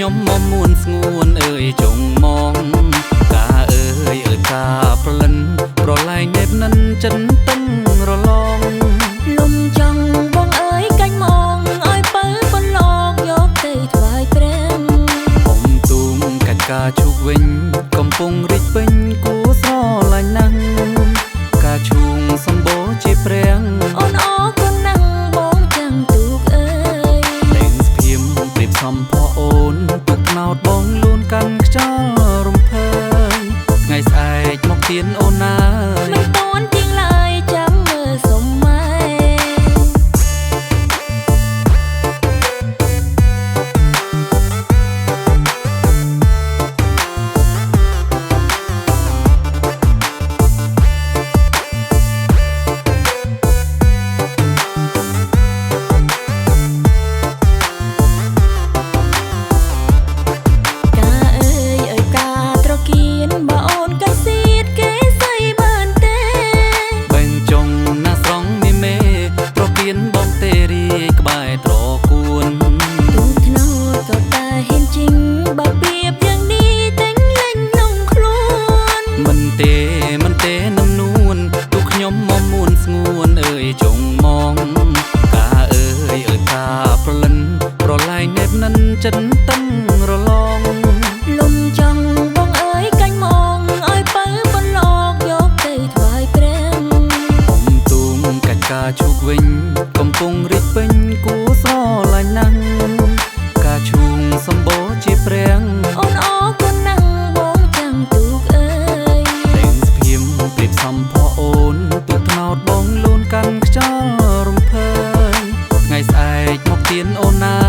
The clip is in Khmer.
ខ្ញុំមកមួនស្ងួនអើយចុងមកកាអើយកាប្រលិនប្រឡែងនេបនិនចិនតឹងរឡងលំចង់បងអើយកាញ់មកឲ្យបើបន្លកយកទៅថ្វាយព្រះអំទូមកាច់ការជុកវិញកំពុងរីកពេញគួស្រឡាញ់ណាស់ការឈូងសម្បូរជាព្រះអូនអរគុណណាស់បងចាំងទូកអើយលេងស្ភៀមប្រៀបសំផអអូនទុកណោតបងលូនកាន់ខ្យល់រំភើយថ្ងៃស្អែកមកទៀនអូនណាមិនតន់ទៀងឡើយចាំមើលសុំម៉ែចិនតឹងរឡងលំចង់បងអើយកាញ់មកឲ្យបើបន្លកយកទៅថ្វាយព្រះអំទូមកាច់ការជុកវិញកំពុងរីកពេញគួស្រឡាញ់ណាស់ការឈូងសម្បូរជាព្រះអូនអរគុណណាស់បងចាំងទូកអើយលេងស្ភៀមប្រៀបសំផអូនទុកថ្នោតបងលូនកាន់ខ្យល់រំភើយថ្ងៃស្អែកមកទៀនអូនណា